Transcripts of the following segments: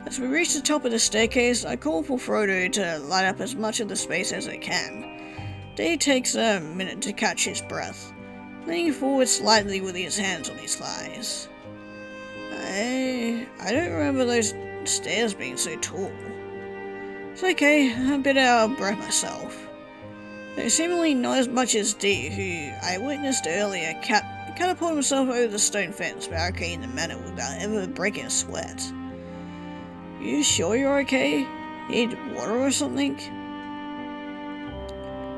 As we reach the top of the staircase, I call for Frodo to light up as much of the space as I can. Dee takes a minute to catch his breath, leaning forward slightly with his hands on his thighs. I don't remember those stairs being so tall. It's okay, I'm a bit out of breath myself. Though seemingly not as much as Dee, who I witnessed earlier catapult himself over the stone fence, barricading the manor without ever breaking a sweat. You sure you're okay? Need water or something?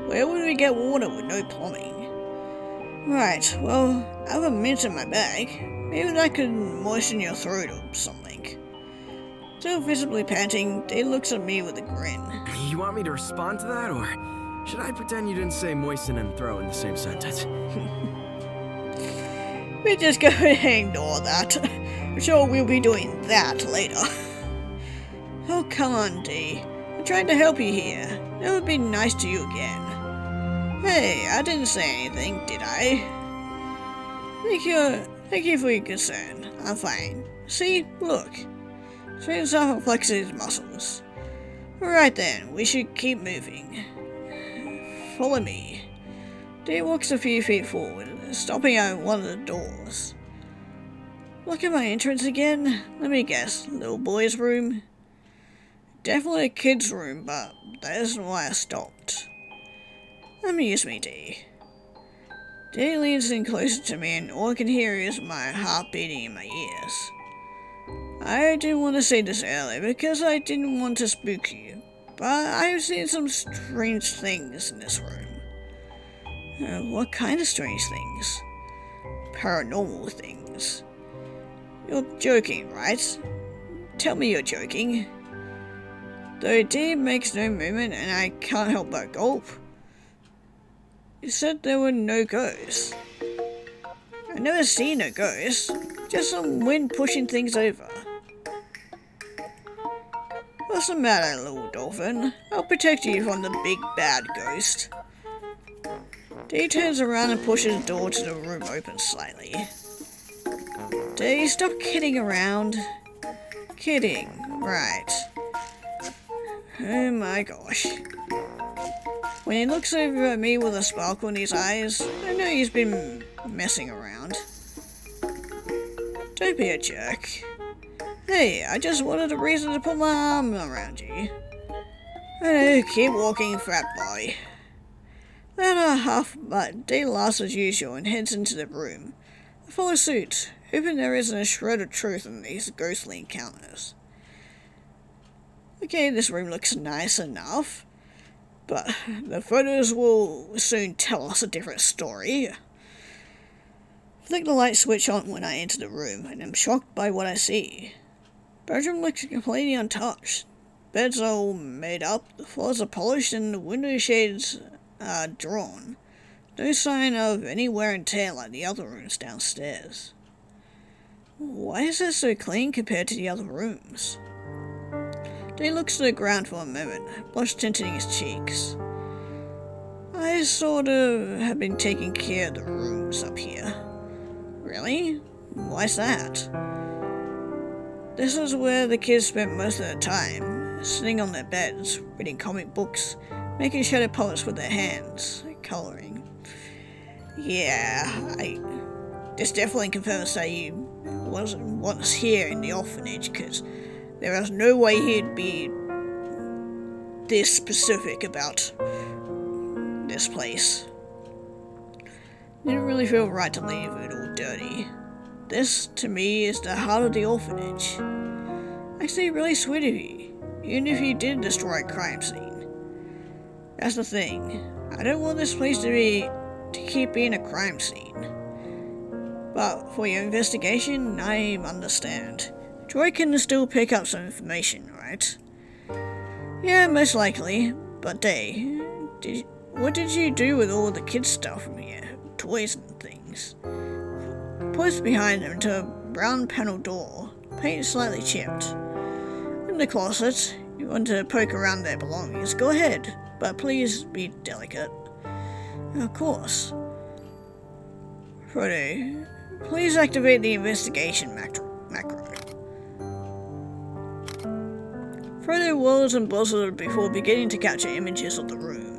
Where would we get water with no plumbing? Right, well, I have a mint in my bag. Maybe that could moisten your throat or something. Still visibly panting, Dee looks at me with a grin. You want me to respond to that, or should I pretend you didn't say moisten and throw in the same sentence? We just go ahead and ignore that. I'm sure we'll be doing that later. Oh, come on, Dee. I'm trying to help you here. That would be nice to you again. Hey, I didn't say anything, did I? Thank you for your concern. I'm fine. See? Look. Straightens up and flexes his muscles. Alright then, we should keep moving. Follow me. Dee walks a few feet forward, stopping at one of the doors. Look at my entrance again. Let me guess, little boy's room? Definitely a kid's room, but that isn't why I stopped. Amuse me, Dee. Dee leans in closer to me, and all I can hear is my heart beating in my ears. I didn't want to say this earlier because I didn't want to spook you, but I've seen some strange things in this room. What kind of strange things? Paranormal things. You're joking, right? Tell me you're joking. Though Dee makes no movement and I can't help but gulp. You said there were no ghosts. I've never seen a ghost, just some wind pushing things over. What's the matter, little dolphin? I'll protect you from the big bad ghost. Dee turns around and pushes the door to the room open slightly. Dee, stop kidding around. Kidding, right. Oh my gosh. When he looks over at me with a sparkle in his eyes, I know he's been messing around. Don't be a jerk. Hey, I just wanted a reason to put my arm around you. I know, keep walking, frat boy. About a half, but Dee laughs as usual and heads into the room. I follow suit, hoping there isn't a shred of truth in these ghostly encounters. Okay, this room looks nice enough, but the photos will soon tell us a different story. Flick the light switch on when I enter the room, and am shocked by what I see. Bedroom looks completely untouched. Beds are all made up, the floors are polished, and the window shades are drawn. No sign of any wear and tear like the other rooms downstairs. Why is this so clean compared to the other rooms? Dee looks to the ground for a moment, blush tinting his cheeks. I sort of have been taking care of the rooms up here. Really? Why's that? This is where the kids spent most of their time, sitting on their beds, reading comic books, making shadow puppets with their hands, colouring. Yeah, this definitely confirms that he wasn't once here in the orphanage, because there is no way he'd be this specific about this place. Didn't really feel right to leave it all dirty. This, to me, is the heart of the orphanage. Actually, really sweet of you, even if you did destroy a crime scene. That's the thing. I don't want this place to keep being a crime scene. But for your investigation, I understand. Troy can still pick up some information, right? Yeah, most likely. But Dee, what did you do with all the kids' stuff from here? Toys and things. Points behind him to a brown panel door, paint slightly chipped. In the closet, you want to poke around their belongings, go ahead, but please be delicate. Of course. Frodo, please activate the investigation macro. Frodo whirls and buzzes before beginning to capture images of the room.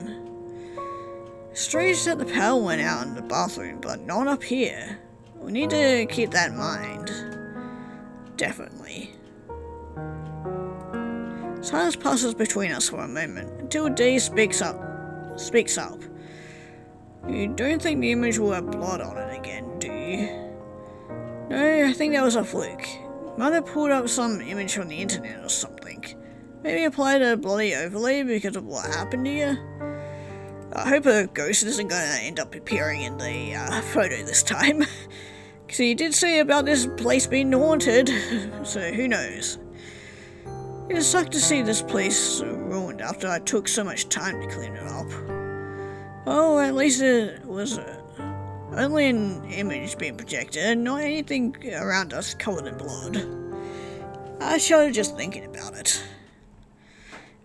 Strange that the power went out in the bathroom, but not up here. We need to keep that in mind. Definitely. Silence passes between us for a moment, until Dee speaks up. You don't think the image will have blood on it again, do you? No, I think that was a fluke. Might have pulled up some image from the internet or something. Maybe applied a bloody overlay because of what happened to you. I hope a ghost isn't going to end up appearing in the photo this time. Because he did say about this place being haunted, so who knows. It sucked to see this place ruined after I took so much time to clean it up. Oh, at least it was only an image being projected, not anything around us covered in blood. I shudder just thinking about it.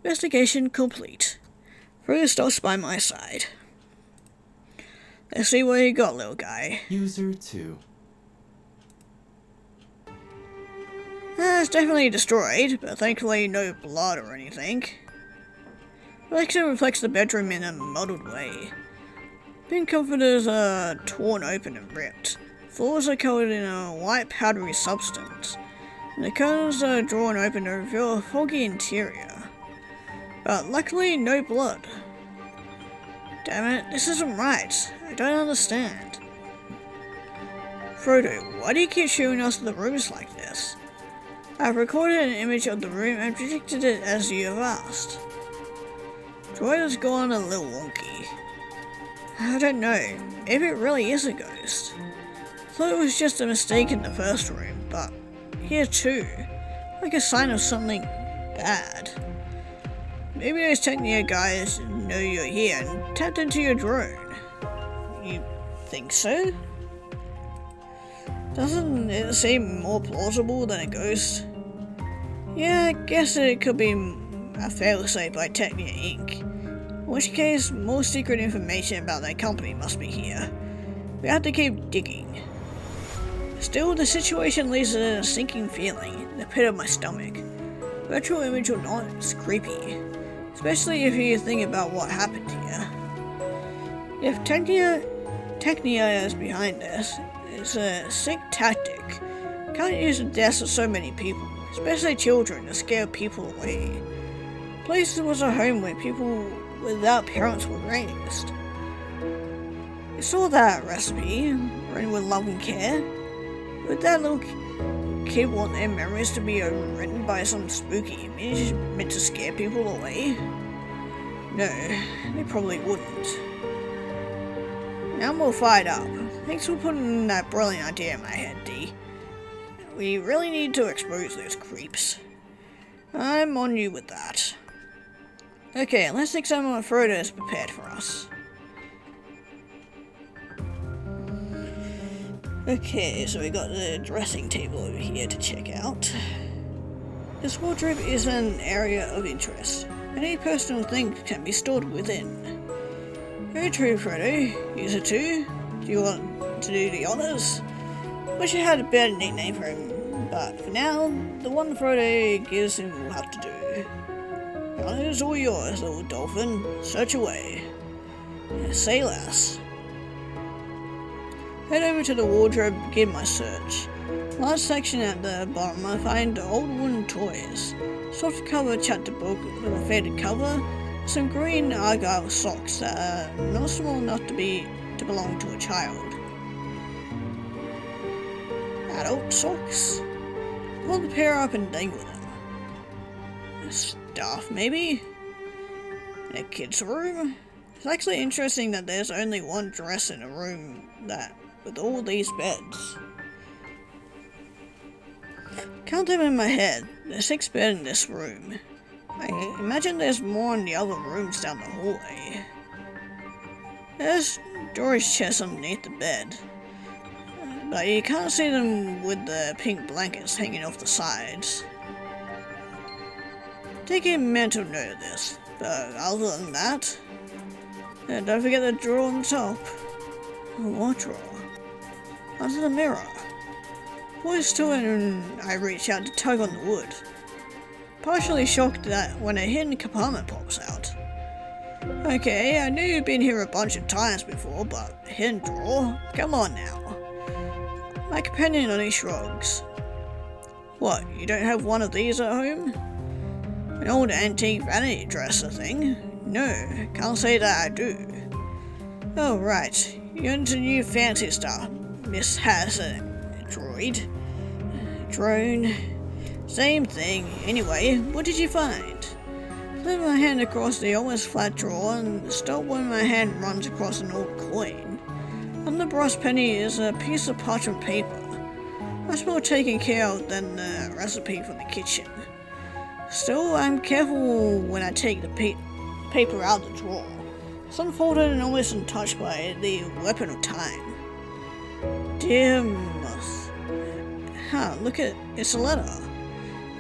Investigation complete. Frodo stops by my side. Let's see what you got, little guy. User 2. It's definitely destroyed, but thankfully no blood or anything. Reflection reflects the bedroom in a muddled way. Pin comforters are torn open and ripped. Floors are covered in a white powdery substance, and the curtains are drawn open to reveal a foggy interior. But luckily, no blood. Damn it, this isn't right. I don't understand. Frodo, why do you keep showing us the rooms like this? I've recorded an image of the room and projected it as you have asked. Droid has gone a little wonky. I don't know, maybe it really is a ghost. I thought it was just a mistake in the first room, but here too, like a sign of something bad. Maybe those Technia guys know you're here and tapped into your drone. You think so? Doesn't it seem more plausible than a ghost? Yeah, I guess it could be a failsafe by Technia Inc. In which case, more secret information about their company must be here. We have to keep digging. Still, the situation leaves a sinking feeling in the pit of my stomach. Virtual image or not, it's creepy. Especially if you think about what happened here. If Technia is behind this, it's a sick tactic. Can't use the deaths of so many people, especially children, to scare people away. The place was a home where people without parents were raised. You saw that recipe, written with love and care. Would that little kid want their memories to be overwritten by some spooky image meant to scare people away? No, they probably wouldn't. Now I'm all fired up. Thanks for putting that brilliant idea in my head, Dee. We really need to expose those creeps. I'm on you with that. Okay, let's examine what Frodo has prepared for us. Okay, so we got the dressing table over here to check out. This wardrobe is an area of interest. Any personal thing can be stored within. Very true, Frodo. User 2, do you want to do the honors? Wish I had a better nickname for him, but for now, the one Frodo gives him will have to do. The honors all yours, little dolphin. Search away. Say less. Head over to the wardrobe and begin my search. Large section at the bottom, I find old wooden toys. Soft cover chapter book with a faded cover. Some green argyle socks that are not small enough to belong to a child. Adult socks? Hold the pair up and dangle them. A staff, maybe? In a kid's room? It's actually interesting that there's only one dress in a room with all these beds. Count them in my head. There's 6 beds in this room. I imagine there's more in the other rooms down the hallway. There's storage chests underneath the bed, but you can't see them with the pink blankets hanging off the sides. Take a mental note of this, but other than that, don't forget the drawer on the top. What drawer? Under the mirror. Poised to it and I reach out to tug on the wood. partially shocked that when a hidden compartment pops out. Okay, I knew you've been here a bunch of times before, but hidden drawer? Come on now. My companion only shrugs. What, you don't have one of these at home? An old antique vanity dresser thing? No, can't say that I do. Oh right, you're into new fancy stuff. Miss has a droid. Drone. Same thing. Anyway, what did you find? Slid my hand across the almost flat drawer and stop when my hand runs across an old coin. On the brass penny is a piece of parchment paper, much more taken care of than the recipe from the kitchen. Still, I'm careful when I take the paper out of the drawer. It's unfolded and almost untouched by the weapon of time. Dear Moss. Huh, look at it's a letter.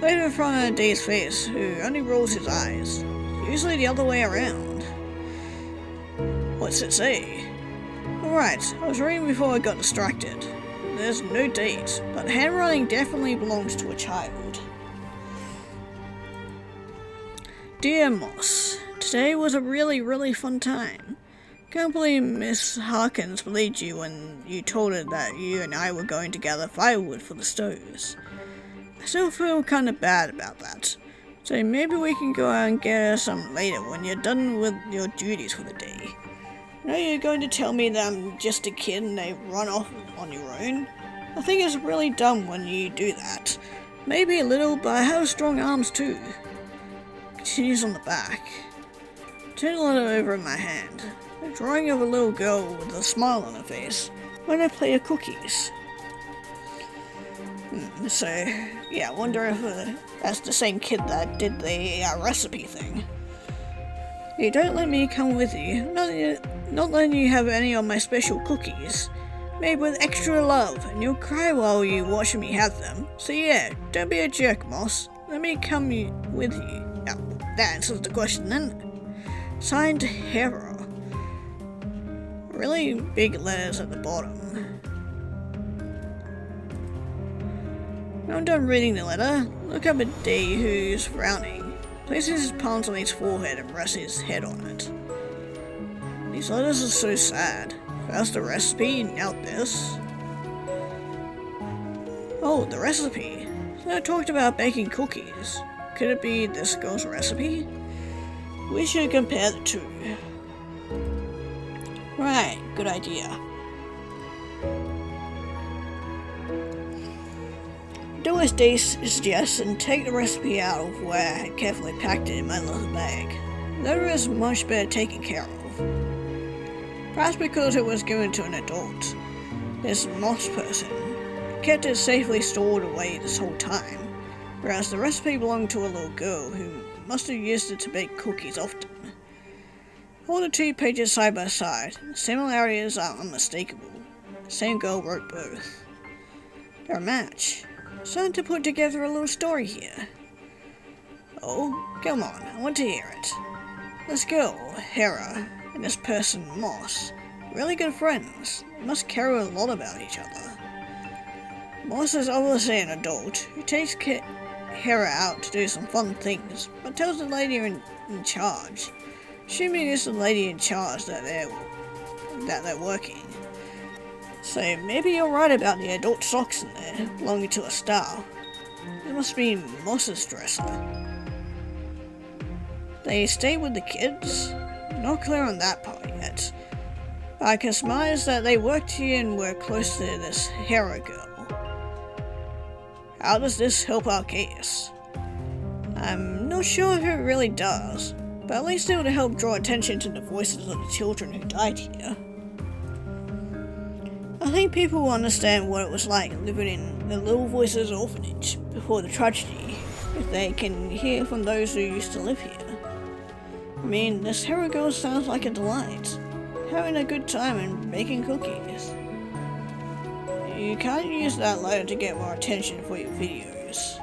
Right in front of Dave's face, who only rolls his eyes. Usually the other way around. What's it say? Alright, I was reading before I got distracted. There's no date, but handwriting definitely belongs to a child. Dear Moss, today was a really fun time. Can't believe Miss Harkins believed you when you told her that you and I were going to gather firewood for the stoves. I still feel kind of bad about that, so maybe we can go out and get some later when you're done with your duties for the day. I know you're going to tell me that I'm just a kid and they run off on your own. I think it's really dumb when you do that. Maybe a little, but I have strong arms too. Continues on the back. Turn the letter over in my hand. A drawing of a little girl with a smile on her face when I play with cookies. So, yeah, I wonder if that's the same kid that did the recipe thing. You don't let me come with you. Not letting you have any of my special cookies. Made with extra love, and you'll cry while you watch me have them. So yeah, don't be a jerk, Moss. Let me come with you. Now, that answers the question then. Signed, Hera. Really big letters at the bottom. When I'm done reading the letter, look up at D, who's frowning, places his palms on his forehead and rests his head on it. These letters are so sad. First the recipe, now this. Oh, the recipe. So I talked about baking cookies. Could it be this girl's recipe? We should compare the two. Right, good idea. Do as Dave suggests and take the recipe out of where I had carefully packed it in my little bag. Letter is much better taken care of. Perhaps because it was given to an adult. This Moss person kept it safely stored away this whole time, whereas the recipe belonged to a little girl who must have used it to bake cookies often. Hold the 2 pages side by side. The similarities are unmistakable. The same girl wrote both. They're a match. Starting to put together a little story here. Oh, come on, I want to hear it. This girl, Hera, and this person, Moss, really good friends. They must care a lot about each other. Moss is obviously an adult who takes Hera out to do some fun things, but tells the lady in charge, assuming it's the lady in charge that they're working. So maybe you're right about the adult socks in there, belonging to a star. It must be Moss's dresser. They stay with the kids? Not clear on that part yet. But I can surmise that they worked here and were close to this Hera girl. How does this help our case? I'm not sure if it really does, but at least it would help draw attention to the voices of the children who died here. I think people will understand what it was like living in the Little Voices orphanage before the tragedy, if they can hear from those who used to live here. I mean, this Hera girl sounds like a delight, having a good time and baking cookies. You can't use that letter to get more attention for your videos.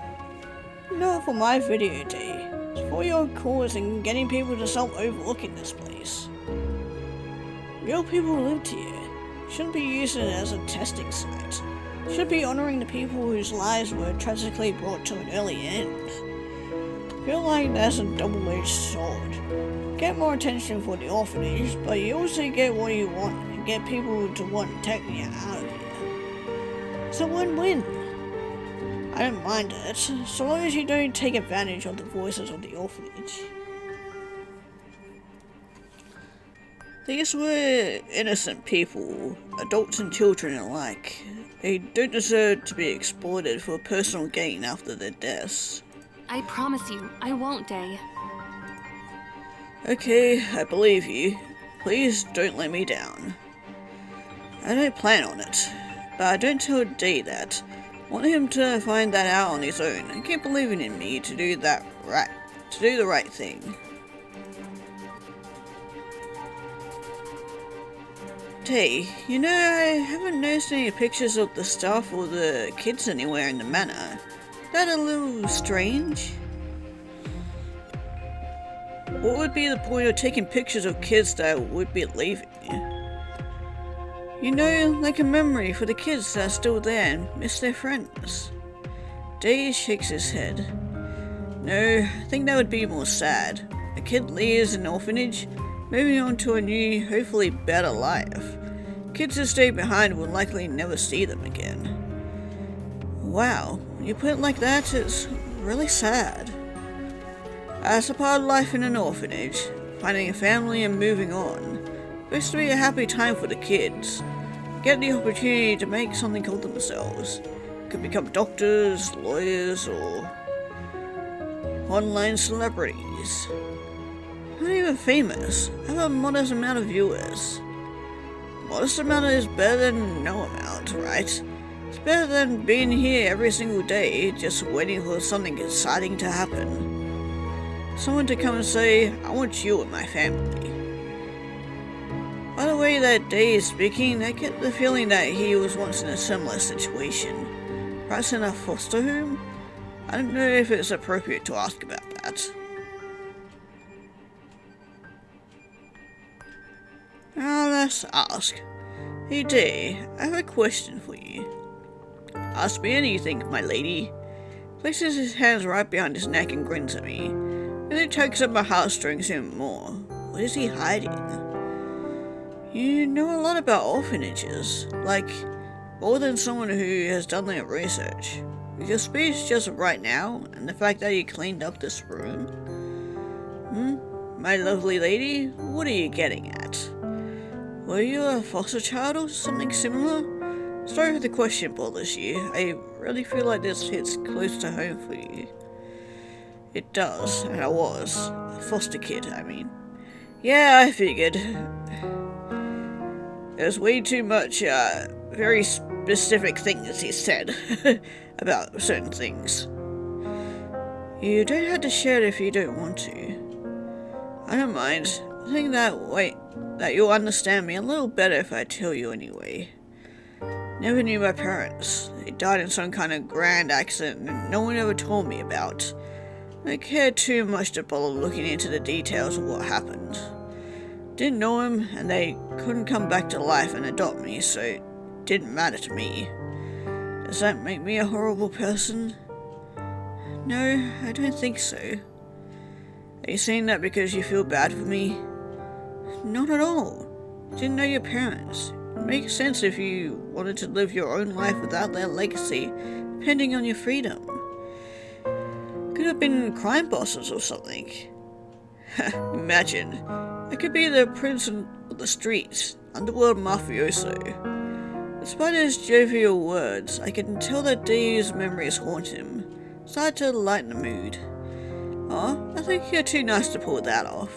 Not for my video day, it's for your cause and getting people to stop overlooking this place. Real people lived here. Shouldn't be using it as a testing site. Should be honouring the people whose lives were tragically brought to an early end. feel like that's a double-edged sword. Get more attention for the orphanage, but you also get what you want and get people to want to take you out of here. It's a win-win. I don't mind it, so long as you don't take advantage of the voices of the orphanage. These were innocent people, adults and children alike. They don't deserve to be exploited for personal gain after their deaths. I promise you, I won't, Day. Okay, I believe you. Please don't let me down. I don't plan on it, but I don't tell Day that. I want him to find that out on his own and keep believing in me to do the right thing. Day, you know, I haven't noticed any pictures of the staff or the kids anywhere in the manor. That a little strange? What would be the point of taking pictures of kids that would be leaving? You know, like a memory for the kids that are still there and miss their friends. Day shakes his head. No, I think that would be more sad. A kid leaves an orphanage, moving on to a new, hopefully better life. Kids who stay behind will likely never see them again. Wow, when you put it like that, it's really sad. That's a part of life in an orphanage, finding a family and moving on. Supposed to be a happy time for the kids. Get the opportunity to make something of themselves. Could become doctors, lawyers, or online celebrities. Not even famous. I have a modest amount of viewers. Modest amount is better than no amount, right? It's better than being here every single day, just waiting for something exciting to happen. Someone to come and say, I want you in my family. By the way that Day is speaking, I get the feeling that he was once in a similar situation. Perhaps in a foster home? I don't know if it's appropriate to ask about that. Now let's ask. Hey Day, I have a question for you. Ask me anything, my lady. Places his hands right behind his neck and grins at me. And then tugs at my heartstrings even more. What is he hiding? You know a lot about orphanages. Like, more than someone who has done their research. With your speech just right now, and the fact that you cleaned up this room. My lovely lady, what are you getting at? Were you a foster child or something similar? Sorry if the question bothers you. I really feel like this hits close to home for you. It does, and I was. A foster kid, I mean. Yeah, I figured. There's way too much, very specific things he said about certain things. You don't have to share it if you don't want to. I don't mind. I think that you'll understand me a little better if I tell you anyway. Never knew my parents. They died in some kind of grand accident and no one ever told me about. I cared too much to bother looking into the details of what happened. Didn't know him, and they couldn't come back to life and adopt me, so it didn't matter to me. Does that make me a horrible person? No, I don't think so. Are you saying that because you feel bad for me? Not at all. Didn't know your parents. It makes sense if you wanted to live your own life without their legacy, depending on your freedom. Could have been crime bosses or something. Imagine. I could be the prince of the streets, underworld mafioso. Despite his jovial words, I can tell that Day's memories haunt him. Started to lighten the mood. Oh, I think you're too nice to pull that off.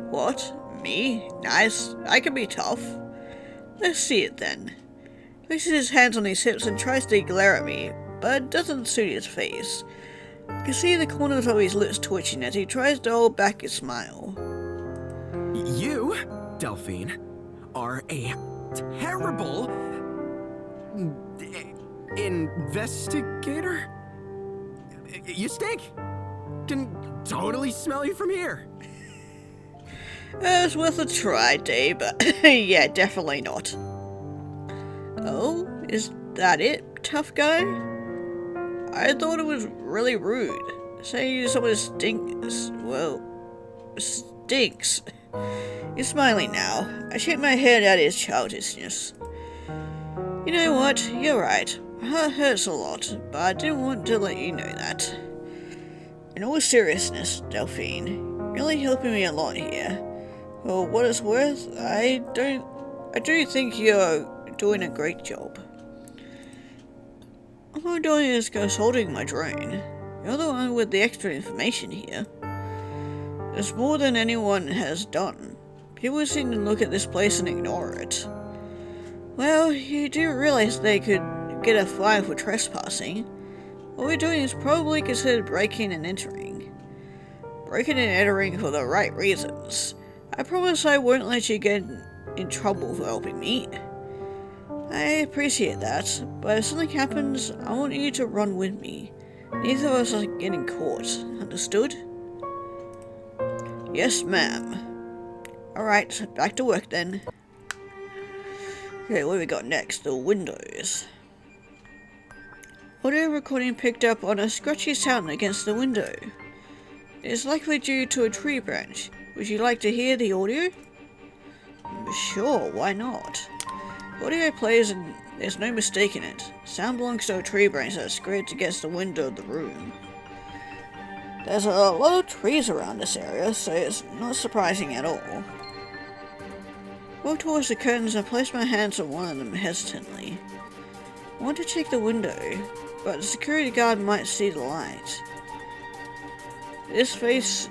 What? Me? Nice? I can be tough. Let's see it then. Places his hands on his hips and tries to glare at me, but it doesn't suit his face. I can see the corners of his lips twitching as he tries to hold back his smile. You, Delphine, are a terrible investigator. You stink. Can totally smell you from here. It's worth a try, Dave, but yeah, definitely not. Oh, is that it, tough guy? I thought it was really rude. Say someone stinks. Well, stinks. He's smiling now. I shake my head at his childishness. You know what? You're right. My heart hurts a lot, but I didn't want to let you know that. In all seriousness, Delphine, you're really helping me a lot here. For what it's worth, I do think you're doing a great job. All I'm doing is consulting my drone. You're the one with the extra information here. It's more than anyone has done. People seem to look at this place and ignore it. Well, you do realize they could get a fine for trespassing. What we're doing is probably considered breaking and entering. Breaking and entering for the right reasons. I promise I won't let you get in trouble for helping me. I appreciate that, but if something happens, I want you to run with me. Neither of us are getting caught. Understood? Yes, ma'am. Alright, back to work then. Okay, what have we got next? The windows. Audio recording picked up on a scratchy sound against the window. It is likely due to a tree branch. Would you like to hear the audio? Sure, why not? Audio plays and there's no mistaking it. Sound belongs to a tree branch that scraped against the window of the room. There's a lot of trees around this area, so it's not surprising at all. I walked towards the curtains and placed my hands on one of them hesitantly. I want to check the window, but the security guard might see the light. This faces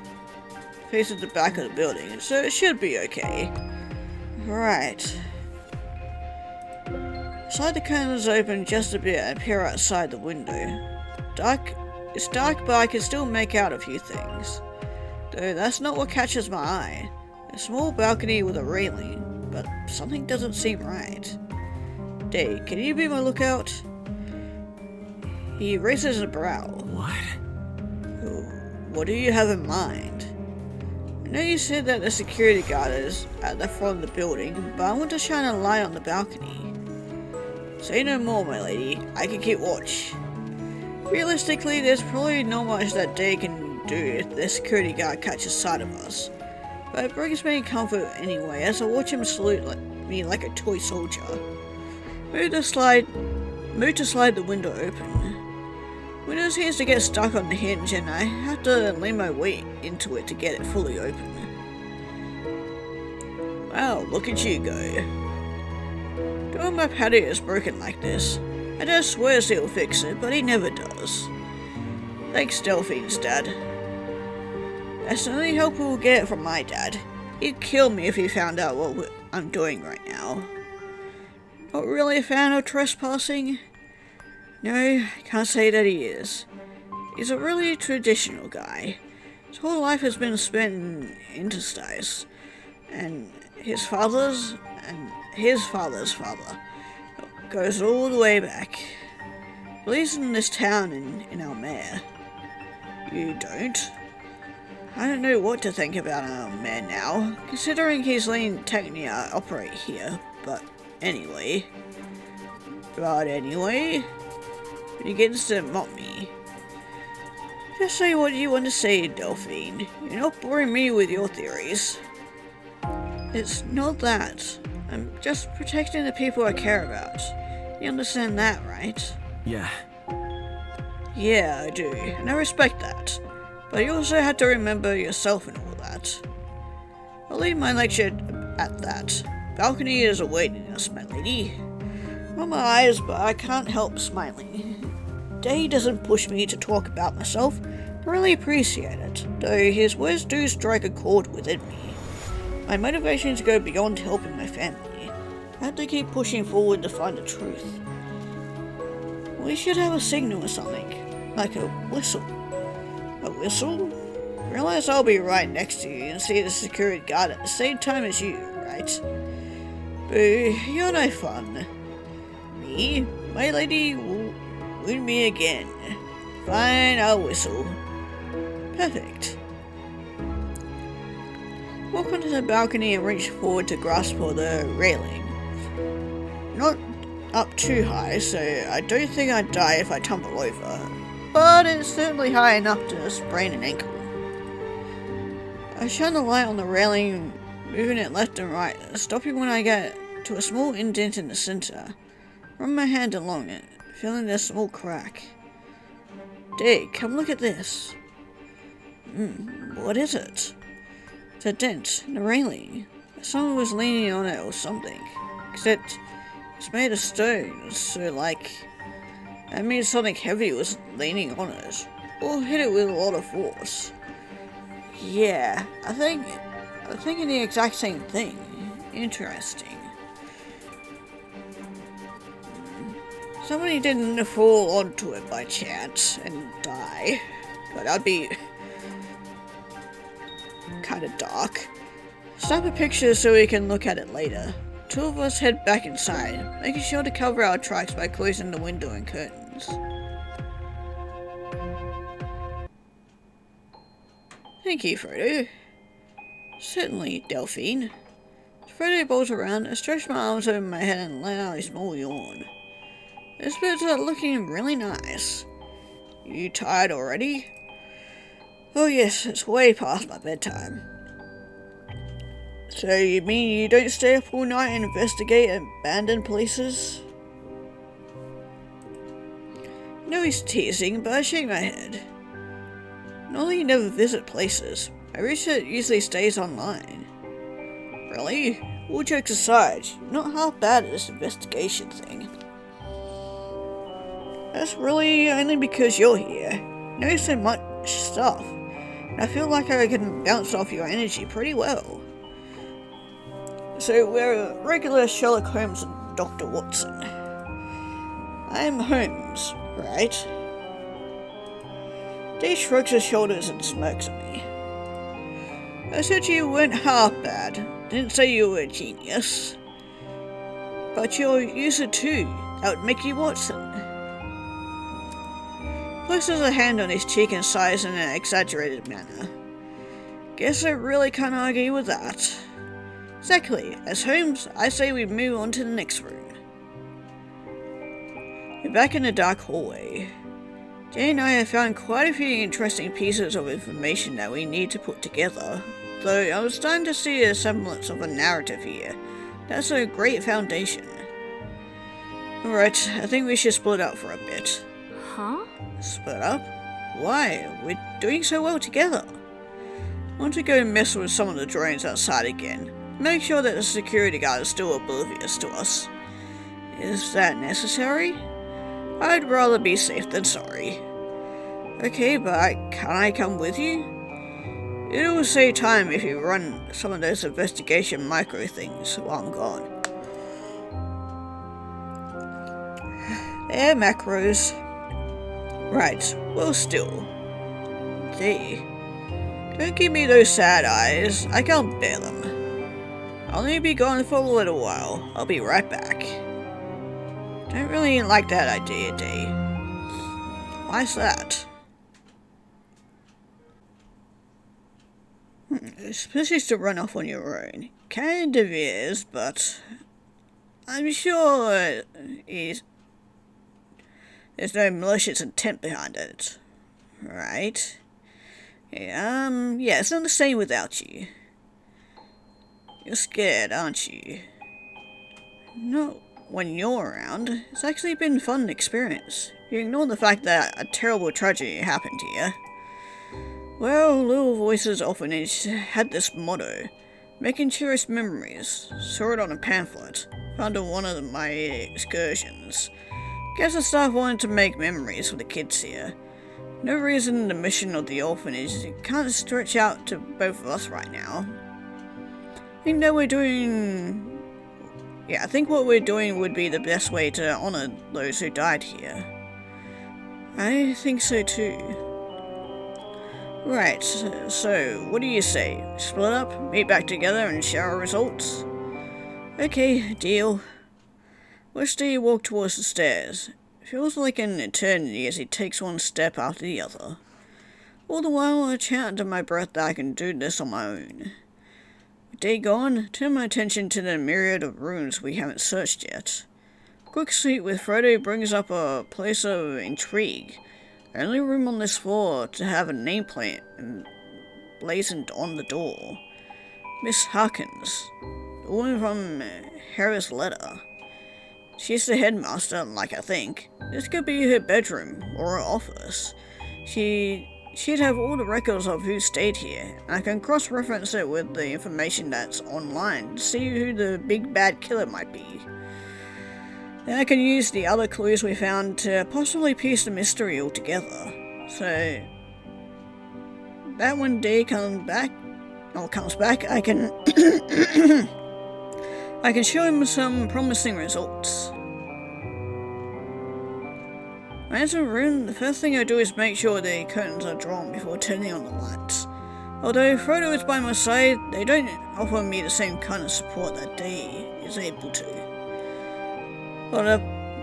the back of the building, so it should be okay. Right. Slide the curtains open just a bit and peer outside the window. It's dark, but I can still make out a few things. Though that's not what catches my eye. A small balcony with a railing, but something doesn't seem right. Dave, can you be my lookout? He raises a brow. What? What do you have in mind? I know you said that the security guard is at the front of the building, but I want to shine a light on the balcony. Say no more, my lady. I can keep watch. Realistically, there's probably not much that Day can do if the security guard catches sight of us. But it brings me comfort anyway, as I watch him salute me like a toy soldier. Move to slide the window open. Window seems to get stuck on the hinge and I have to lean my weight into it to get it fully open. Wow, look at you go. Don't my patio is broken like this. I just swears he'll fix it, but he never does. Thanks, Delphine's dad. That's the only help we'll get from my dad. He'd kill me if he found out what I'm doing right now. Not really a fan of trespassing? No, can't say that he is. He's a really traditional guy. His whole life has been spent in interstice, and his father's father goes all the way back. Believes in this town and in our mayor. You don't? I don't know what to think about our mayor now, considering he's letting Technia operate here, but anyway. He begins to mock me. Just say what you want to say, Delphine. You're not boring me with your theories. It's not that. I'm just protecting the people I care about. You understand that, right? Yeah. Yeah, I do, and I respect that. But you also have to remember yourself and all that. I'll leave my lecture at that. Balcony is awaiting us, my lady. On my eyes, but I can't help smiling. Day doesn't push me to talk about myself. I really appreciate it, though his words do strike a chord within me. My motivations go beyond helping my family. I have to keep pushing forward to find the truth. We should have a signal or something, like a whistle. A whistle? Realize I'll be right next to you and see the security guard at the same time as you, right? Boo, you're no fun. Me? My lady will wound me again. Fine, I'll whistle. Perfect. Walk onto the balcony and reach forward to grasp for the railing. Not up too high, so I don't think I'd die if I tumble over. but it's certainly high enough to sprain an ankle. I shine the light on the railing, moving it left and right, stopping when I get to a small indent in the center. Run my hand along it, feeling a small crack. Dig, come look at this. What is it? It's a dent in the railing. Someone was leaning on it or something. Except it's made of stone, so that means something heavy was leaning on it. Or hit it with a lot of force. Yeah, I'm thinking the exact same thing. Interesting. Somebody didn't fall onto it by chance and die. But that'd be kinda dark. Snap a picture so we can look at it later. Two of us head back inside, making sure to cover our tracks by closing the window and curtains. Thank you, Frodo. Certainly, Delphine. Frodo bolts around, I stretch my arms over my head and let out a small yawn. This bird's looking really nice. You tired already? Oh yes, it's way past my bedtime. So you mean you don't stay up all night and investigate abandoned places? No, he's teasing, but I shake my head. Not that you never visit places. My research usually stays online. Really? All jokes aside, you're not half bad at this investigation thing. That's really only because you're here. You know so much stuff. And I feel like I can bounce off your energy pretty well. So we're regular Sherlock Holmes and Dr. Watson. I'm Holmes, right? Dave shrugs his shoulders and smirks at me. I said you weren't half bad. Didn't say you were a genius. But you're a user too. That would make you Watson. Places a hand on his cheek and sighs in an exaggerated manner. Guess I really can't argue with that. Exactly. As Holmes, I say we move on to the next room. We're back in the dark hallway. Jay and I have found quite a few interesting pieces of information that we need to put together, though I was starting to see a semblance of a narrative here. That's a great foundation. Alright, I think we should split up for a bit. Huh? Split up? Why? We're doing so well together. I want to go mess with some of the drones outside again. Make sure that the security guard is still oblivious to us. Is that necessary? I'd rather be safe than sorry. Okay, but can I come with you? It'll save time if you run some of those investigation micro things while I'm gone. They're macros. Right, well still. Don't give me those sad eyes, I can't bear them. I'll only be gone for a little while, I'll be right back. Don't really like that idea, Dee. Why's that? Especially to run off on your own. Kind of is, but I'm sure there's no malicious intent behind it. Right? Yeah, it's not the same without you. You're scared, aren't you? No, when you're around. It's actually been a fun experience. You ignore the fact that a terrible tragedy happened here. Well, Little Voices Orphanage had this motto, making cherished memories. Saw it on a pamphlet, found on one of my excursions. Guess the staff wanted to make memories for the kids here. No reason the mission of the orphanage can't stretch out to both of us right now. I think what we're doing would be the best way to honor those who died here. I think so too. Right, so what do you say? Split up, meet back together and share our results? Okay, deal. Watch Dee walk towards the stairs. It feels like an eternity as he takes one step after the other. All the while I chant under my breath that I can do this on my own. With Dee gone, turn my attention to the myriad of rooms we haven't searched yet. Quick sleep with Frodo brings up a place of intrigue. Only room on this floor to have a nameplate emblazoned on the door. Miss Harkins, the woman from Harry's letter. She's the headmaster, like I think. This could be her bedroom or her office. She'd have all the records of who stayed here, and I can cross-reference it with the information that's online to see who the big bad killer might be. Then I can use the other clues we found to possibly piece the mystery all together. So that when Dee comes back, I can I can show him some promising results. When I enter a room, the first thing I do is make sure the curtains are drawn before turning on the lights. Although Frodo is by my side, they don't offer me the same kind of support that Dee is able to. But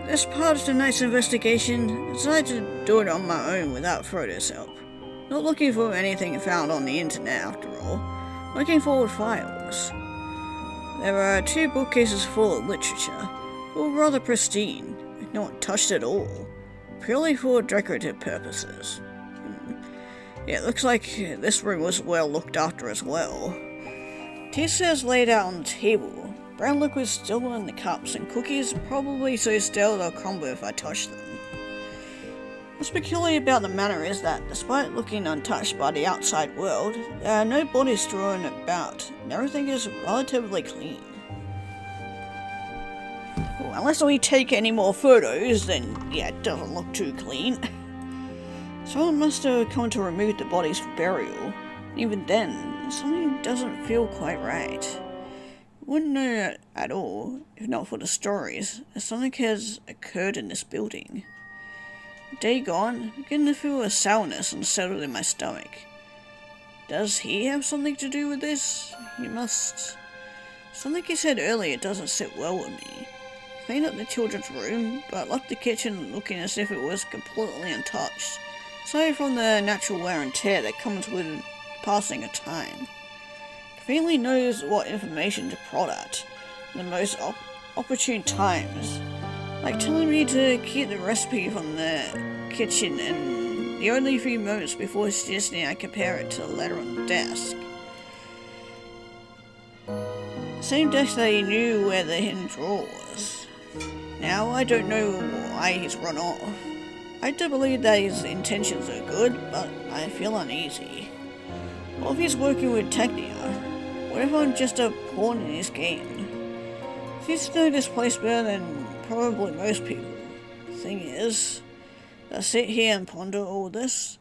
as part of tonight's investigation, I decided to do it on my own without Frodo's help. Not looking for anything found on the internet after all, looking for old files. There are 2 bookcases full of literature, all rather pristine, not touched at all, purely for decorative purposes. Yeah, it looks like this room was well looked after as well. Tea is laid out on the table. Brown liquid still in the cups, and cookies probably so stale they'll crumble if I touch them. What's peculiar about the manor is that, despite looking untouched by the outside world, there are no bodies strewn about, and everything is relatively clean. Well, unless we take any more photos, then yeah, it doesn't look too clean. Someone must have come to remove the bodies for burial. Even then, something doesn't feel quite right. Wouldn't know at all, if not for the stories, that something has occurred in this building. Day gone, beginning to feel a sourness unsettled in my stomach. Does he have something to do with this? He must. Something he said earlier doesn't sit well with me. Cleaned up the children's room, but left the kitchen looking as if it was completely untouched, aside from the natural wear and tear that comes with passing of time. Conveniently knows what information to prod at in the most opportune times, like telling me to keep the recipe from the kitchen and the only few moments before suggesting I compare it to the letter on the desk. The same desk that he knew where the hidden drawer was. Now I don't know why he's run off. I do believe that his intentions are good, but I feel uneasy. What if he's working with Technia? What if I'm just a pawn in his game? Seems to know this place better than probably most people. The thing is, as I sit here and ponder all this,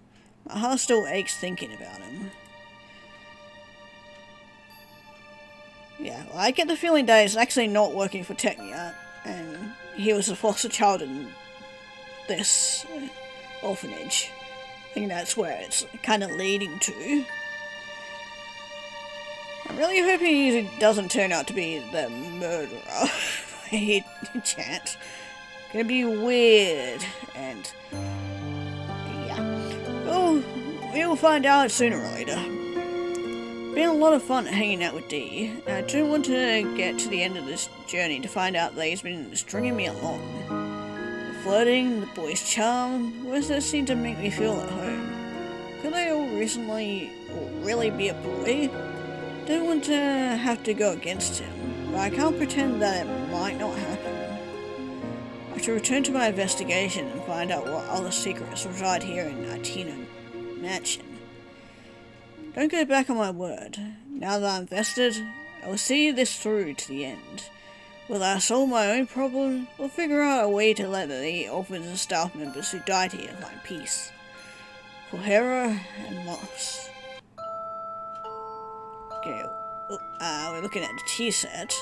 my heart still aches thinking about him. Yeah, well, I get the feeling that he's actually not working for Technia, and he was a foster child in this orphanage. I think that's where it's kind of leading to. I'm really hoping he doesn't turn out to be the murderer by chance. Gonna be weird, and yeah. Oh, we'll find out sooner or later. Been a lot of fun hanging out with Dee, and I do want to get to the end of this journey to find out that he's been stringing me along. The flirting, the boy's charm, words that seem to make me feel at home. Could they all really be a boy? Don't want to have to go against him, but I can't pretend that it might not happen. I should return to my investigation and find out what other secrets reside here in Atina Mansion. Don't go back on my word. Now that I'm vested, I will see this through to the end. Whether I solve my own problem, or figure out a way to let the orphans and staff members who died here find peace. For Hera and Moss. Okay, we're looking at the tea set.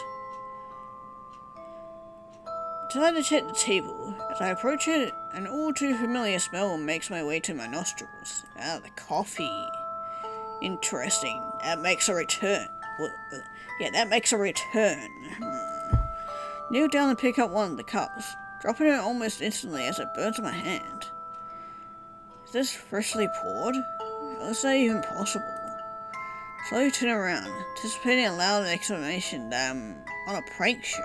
Time to check the table. As I approach it, an all too familiar smell makes my way to my nostrils. The coffee. Interesting. That makes a return. That makes a return. Kneel down and pick up one of the cups, dropping it almost instantly as it burns my hand. Is this freshly poured? How is that even possible? Slowly turn around, anticipating a loud exclamation that I'm on a prank show.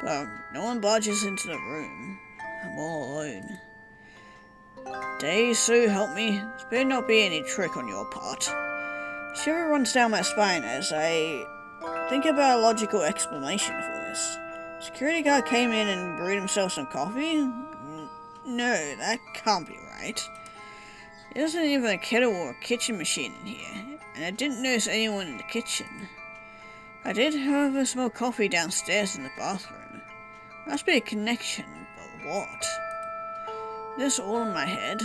But no one barges into the room. I'm all alone. Day, so help me. This better not be any trick on your part. Shiver runs down my spine as I think about a logical explanation for this. Security guard came in and brewed himself some coffee? No, that can't be right. There isn't even a kettle or a kitchen machine in here, and I didn't notice anyone in the kitchen. I did, however, smell coffee downstairs in the bathroom. Must be a connection, but what? Is this all in my head?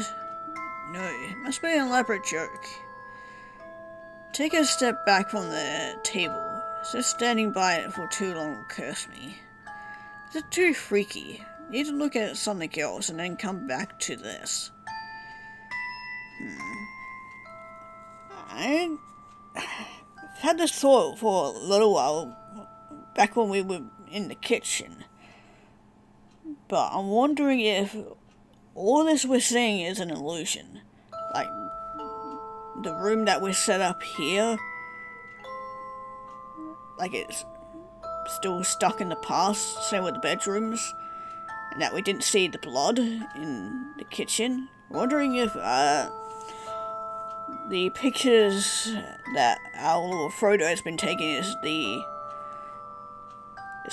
No, it must be an elaborate joke. Take a step back from the table. Just standing by it for too long will curse me. Is it too freaky? Need to look at something else and then come back to this. I've had this thought for a little while, back when we were in the kitchen. But I'm wondering if all this we're seeing is an illusion. Like, the room that we set up here, like it's still stuck in the past, same with the bedrooms, and that we didn't see the blood in the kitchen. Wondering if the pictures that our little Frodo has been taking is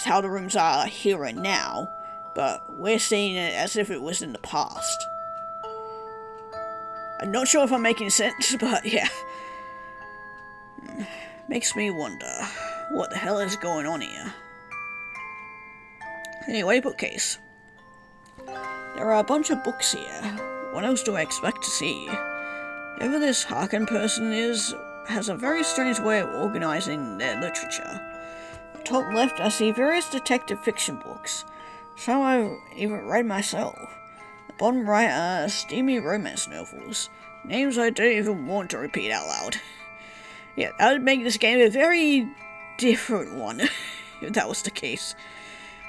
how the rooms are here and now, but we're seeing it as if it was in the past. I'm not sure if I'm making sense, but yeah. Makes me wonder what the hell is going on here. Anyway, bookcase. There are a bunch of books here. What else do I expect to see? Whoever this Harkin person is has a very strange way of organizing their literature. At top left, I see various detective fiction books. Some I've even read myself. The bottom right are steamy romance novels. Names I don't even want to repeat out loud. Yeah, that would make this game a very different one, if that was the case.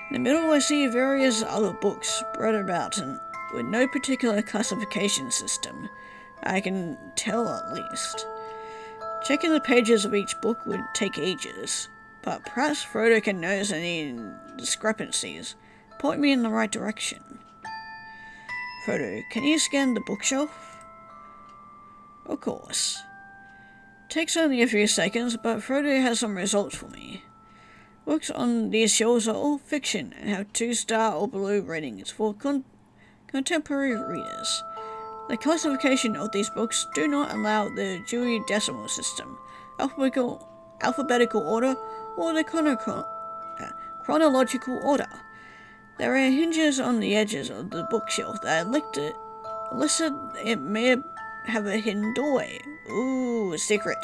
In the middle, I see various other books spread about and with no particular classification system. I can tell at least. Checking the pages of each book would take ages, but perhaps Frodo can notice any discrepancies. Point me in the right direction. Frodo, can you scan the bookshelf? Of course. Takes only a few seconds, but Frodo has some results for me. Books on these shelves are all fiction and have 2-star or below ratings for contemporary readers. The classification of these books do not allow the Dewey Decimal System, alphabetical order, or the chronological order. There are hinges on the edges of the bookshelf that listed it may have a hidden doorway. Ooh, a secret.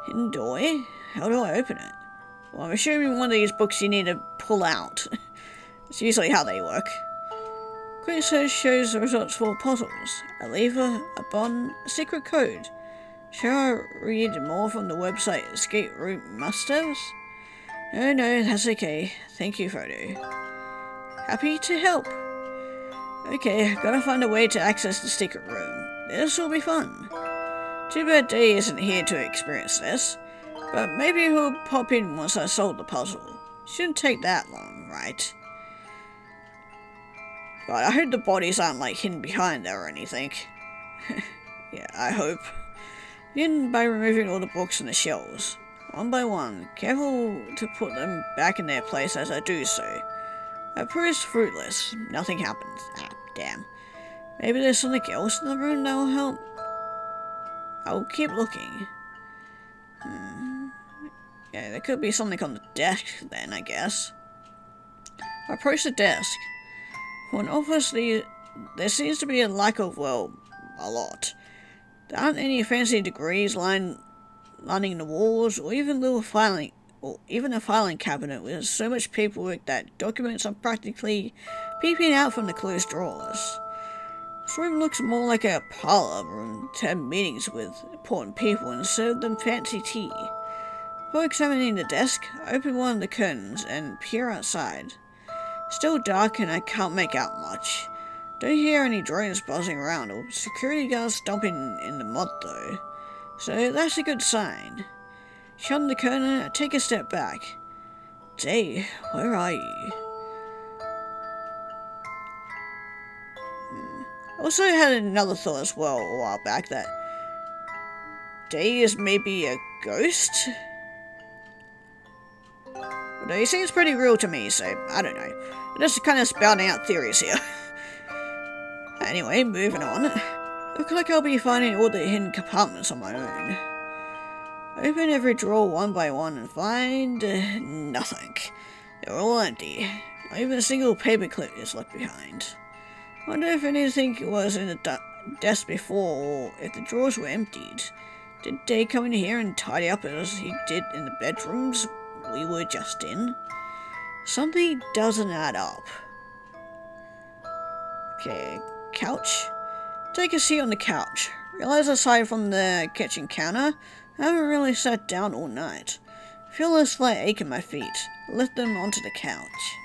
Hidden doorway? How do I open it? Well, I'm assuming one of these books you need to pull out. It's usually how they work. Quick search shows the results for puzzles. A lever, a button, a secret code. Shall I read more from the website Escape Route Must-Haves? No, that's okay. Thank you, Frodo. Happy to help. Okay, gotta find a way to access the secret room. This will be fun. Too bad Day isn't here to experience this, but maybe he'll pop in once I solve the puzzle. Shouldn't take that long, right? But I hope the bodies aren't like hidden behind there or anything. Yeah, I hope. Begin by removing all the books from the shelves. One by one, careful to put them back in their place as I do so. That proves fruitless. Nothing happens. Ah, damn. Maybe there's something else in the room that will help? I'll keep looking. Yeah, there could be something on the desk then, I guess. I approach the desk. For an office, there seems to be a lack of, well, a lot. There aren't any fancy degrees lining the walls, or even a filing cabinet with so much paperwork that documents are practically peeping out from the closed drawers. This room looks more like a parlor room to have meetings with important people and serve them fancy tea. Before examining the desk, I open one of the curtains and peer outside. Still dark and I can't make out much. Don't hear any drones buzzing around or security guards stomping in the mud though, so that's a good sign. Shutting the curtain, I take a step back. Day, where are you? Also had another thought as well a while back that Day is maybe a ghost? Although he seems pretty real to me, so I don't know. I'm just kind of spouting out theories here. Anyway, moving on. Looks like I'll be finding all the hidden compartments on my own. Open every drawer one by one and find nothing. They're all empty. Not even a single paperclip is left behind. Wonder if anything was in the desk before, or if the drawers were emptied. Did Day come in here and tidy up as he did in the bedrooms we were just in? Something doesn't add up. Okay, couch. Take a seat on the couch. Realize aside from the kitchen counter, I haven't really sat down all night. Feel a slight ache in my feet. Lift them onto the couch.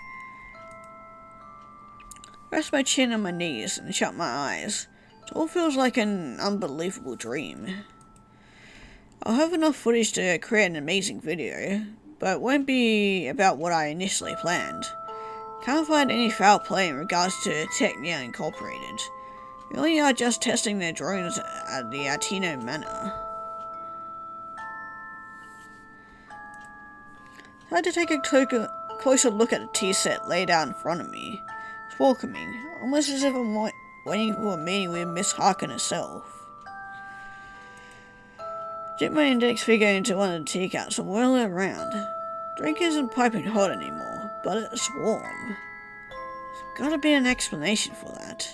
Rest my chin on my knees and shut my eyes. It all feels like an unbelievable dream. I'll have enough footage to create an amazing video, but it won't be about what I initially planned. Can't find any foul play in regards to Technia Incorporated. Really are just testing their drones at the Atino Manor. I had to take a closer look at the tea set laid out in front of me. It's welcoming, almost as if I'm waiting for a meeting with Miss Harkin herself. Dip my index finger into one of the teacups and whirl it around. Drink isn't piping hot anymore, but it's warm. There's gotta be an explanation for that.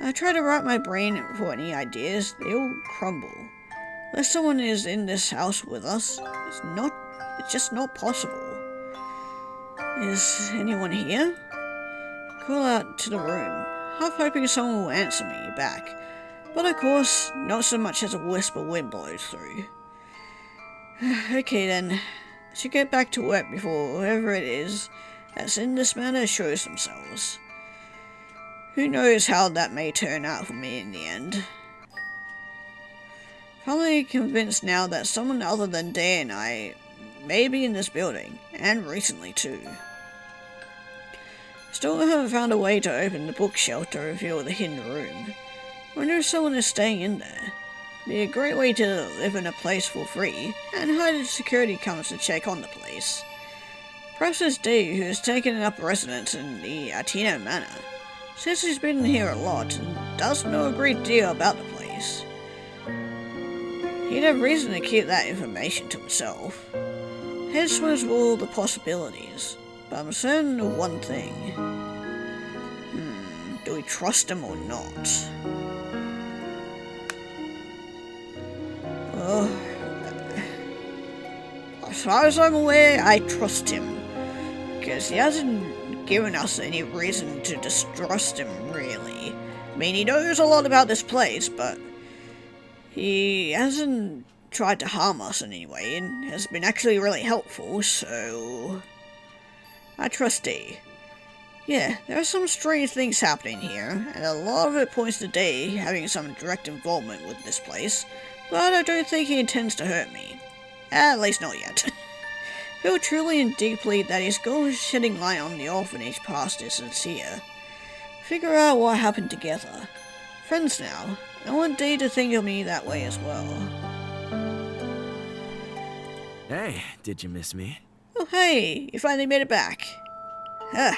I try to rack my brain for any ideas, they all crumble. Unless someone is in this house with us, it's just not possible. Is anyone here? Call out to the room, half hoping someone will answer me back. But of course, not so much as a whisper wind blows through. Okay then, I should get back to work before whoever it is that's in this matter shows themselves. Who knows how that may turn out for me in the end. Probably convinced now that someone other than Day and I may be in this building, and recently too. Still haven't found a way to open the bookshelf to reveal the hidden room. Wonder if someone is staying in there. Be a great way to live in a place for free, and hide if security comes to check on the place. Perhaps it's Day who has taken up residence in the Atino Manor. Says he's been here a lot, and does know a great deal about the place. He'd have reason to keep that information to himself. Head swims with all the possibilities, but I'm certain of one thing. Do we trust him or not? Well, as far as I'm aware, I trust him. Because he hasn't given us any reason to distrust him, really. I mean, he knows a lot about this place, but he hasn't tried to harm us in any way, and has been actually really helpful, so I trust Day. Yeah, there are some strange things happening here, and a lot of it points to Day having some direct involvement with this place, but I don't think he intends to hurt me. At least not yet. Feel truly and deeply that his goal of shedding light on the orphanage past is sincere. Figure out what happened together. Friends now. I want Day to think of me that way as well. Hey, did you miss me? Oh hey, you finally made it back. I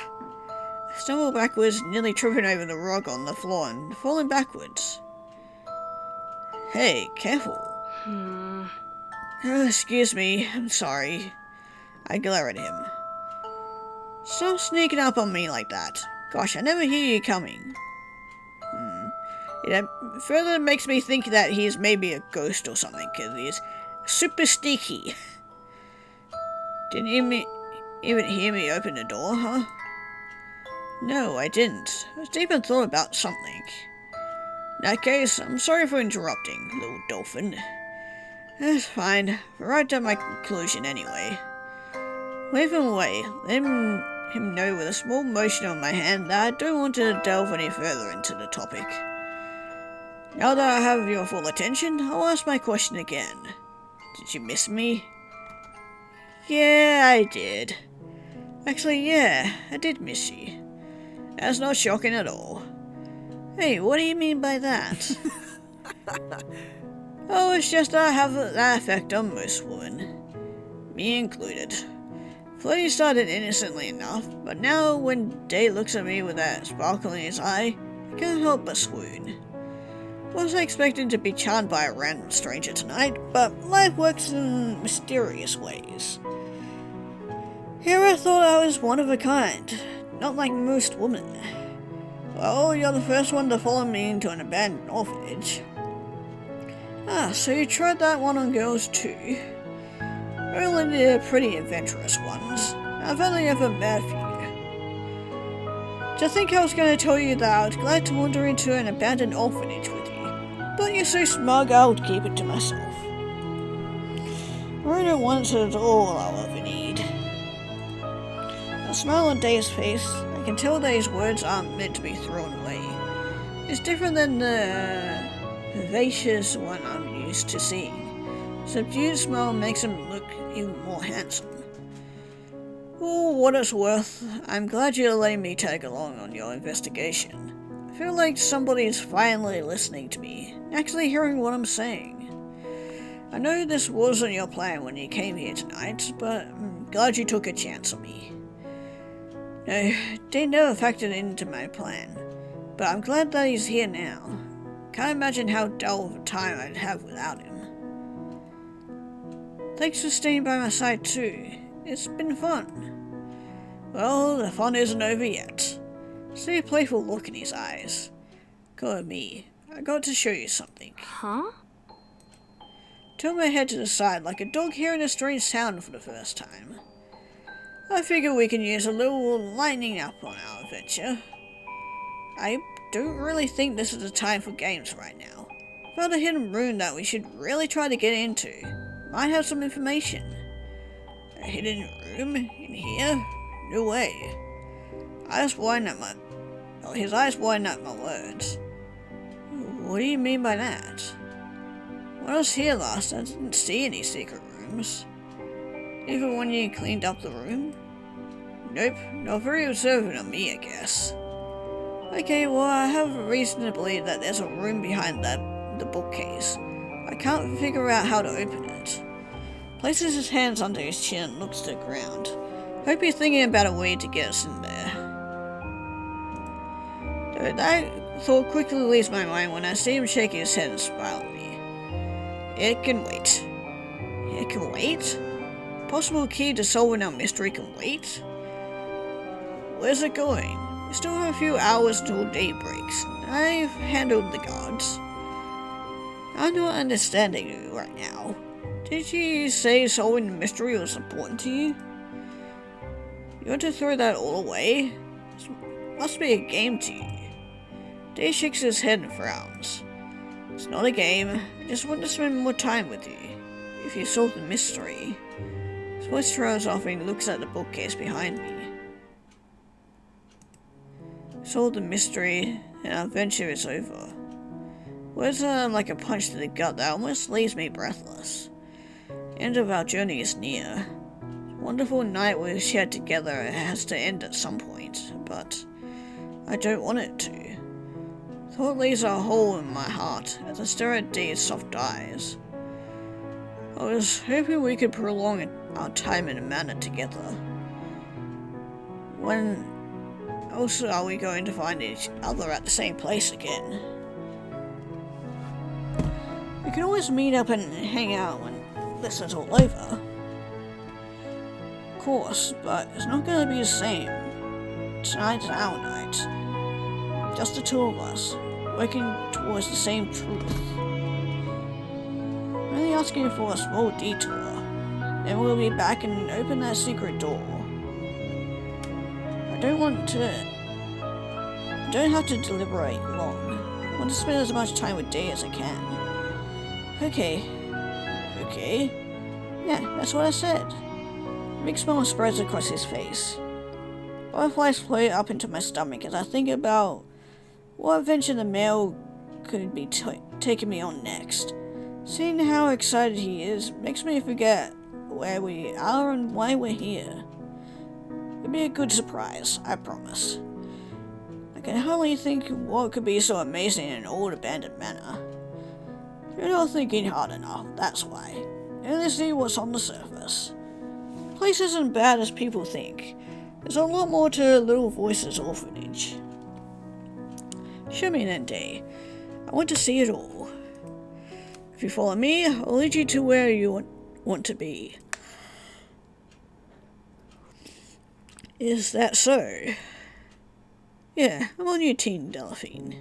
stumbled backwards, nearly tripping over the rug on the floor and falling backwards. Hey, careful. Excuse me, I'm sorry. I glare at him. Stop sneaking up on me like that. Gosh, I never hear you coming. It further makes me think that he's maybe a ghost or something, because he's super sneaky. Didn't even hear me open the door, huh? No, I didn't. I was deep in thought about something. In that case, I'm sorry for interrupting, little Delphine. That's fine. I've arrived at my conclusion anyway. Wave him away. Let him know with a small motion of my hand that I don't want to delve any further into the topic. Now that I have your full attention, I'll ask my question again. Did you miss me? Yeah, I did. Actually, yeah, I did miss you. That's not shocking at all. Hey, what do you mean by that? Oh, it's just that I have that effect on most women. Me included. Flirty started innocently enough, but now when Day looks at me with that sparkle in his eye, I can't help but swoon. Wasn't expecting to be charmed by a random stranger tonight, but life works in mysterious ways. Here I thought I was one of a kind, not like most women. Well, you're the first one to follow me into an abandoned orphanage. Ah, so you tried that one on girls too? Only the pretty adventurous ones. I've only ever met a few. To think I was going to tell you that I was glad to wander into an abandoned orphanage with you, but you're so smug I would keep it to myself. Right at once is all I'll ever need. A smile on Day's face, I can tell that his words aren't meant to be thrown away. It's different than the vivacious one I'm used to seeing. Subdued smile makes him look even more handsome. For what it's worth, I'm glad you're letting me tag along on your investigation. I feel like somebody's finally listening to me, actually hearing what I'm saying. I know this wasn't your plan when you came here tonight, but I'm glad you took a chance on me. No, Day never factored into my plan, but I'm glad that he's here now. Can't imagine how dull of a time I'd have without him. Thanks for staying by my side too. It's been fun. Well, the fun isn't over yet. See a playful look in his eyes. Go with me. I got to show you something. Huh? Turn my head to the side like a dog hearing a strange sound for the first time. I figure we can use a little lightening up on our adventure. I don't really think this is the time for games right now. Found a hidden room that we should really try to get into. Might have some information. A hidden room? In here? No way. His eyes widen at my words. What do you mean by that? When I was here last, I didn't see any secret rooms. Even when you cleaned up the room? Nope, not very observant of me, I guess. Okay, well, I have a reason to believe that there's a room behind the bookcase. I can't figure out how to open it. Places his hands under his chin and looks to the ground. Hope you're thinking about a way to get us in there. That thought quickly leaves my mind when I see him shake his head and smile at me. It can wait. It can wait? Possible key to solving our mystery can wait? Where's it going? We still have a few hours until day breaks. I've handled the guards. I'm not understanding you right now. Did you say solving the mystery was important to you? You want to throw that all away? This must be a game to you. Day shakes his head and frowns. It's not a game. I just want to spend more time with you. If you solve the mystery. His voice trails off and he looks at the bookcase behind me. Solve the mystery and our adventure is over. Words are like a punch to the gut that almost leaves me breathless. The end of our journey is near. The wonderful night we've shared together has to end at some point, but I don't want it to. Thought leaves a hole in my heart as I stare at Day's soft eyes. I was hoping we could prolong our time in a manner together. When else are we going to find each other at the same place again? We can always meet up and hang out when this is all over. Of course, but it's not going to be the same. Tonight's our night. Just the two of us, working towards the same truth. I'm only asking for a small detour. Then we'll be back and open that secret door. I don't have to deliberate long. I want to spend as much time with Day as I can. Okay. Yeah, that's what I said. A big smile spreads across his face. Butterflies float up into my stomach as I think about what adventure the male could be taking me on next. Seeing how excited he is makes me forget where we are and why we're here. It'll be a good surprise, I promise. I can hardly think what could be so amazing in an old abandoned manor. You're not thinking hard enough, that's why. You only see what's on the surface. The place isn't bad as people think. There's a lot more to Little Voices orphanage. Show me then, Day. I want to see it all. If you follow me, I'll lead you to where you want to be. Is that so? Yeah, I'm on your team, Delphine.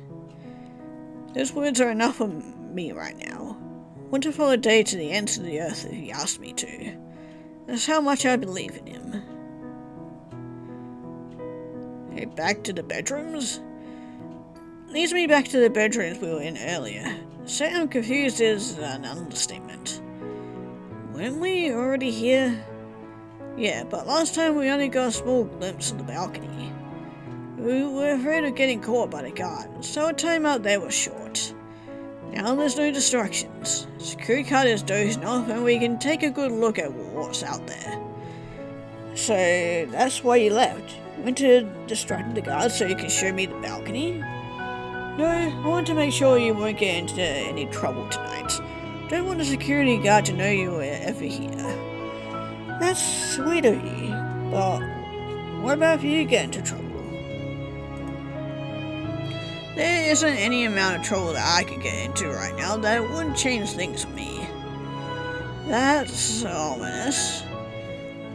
Those words are enough for me right now. I want to follow Day to the ends of the earth if he asked me to. That's how much I believe in him. Hey, back to the bedrooms? Leads me back to the bedrooms we were in earlier. Say I'm confused is an understatement. Weren't we already here? Yeah, but last time we only got a small glimpse of the balcony. We were afraid of getting caught by the guard, so our time out there was short. Now there's no distractions. Security card is dozing off and we can take a good look at what's out there. So that's why you left? You went to distract the guards so you can show me the balcony? No, I want to make sure you won't get into any trouble tonight. Don't want a security guard to know you were ever here. That's sweet of you, but what about if you get into trouble? There isn't any amount of trouble that I could get into right now that wouldn't change things for me. That's ominous.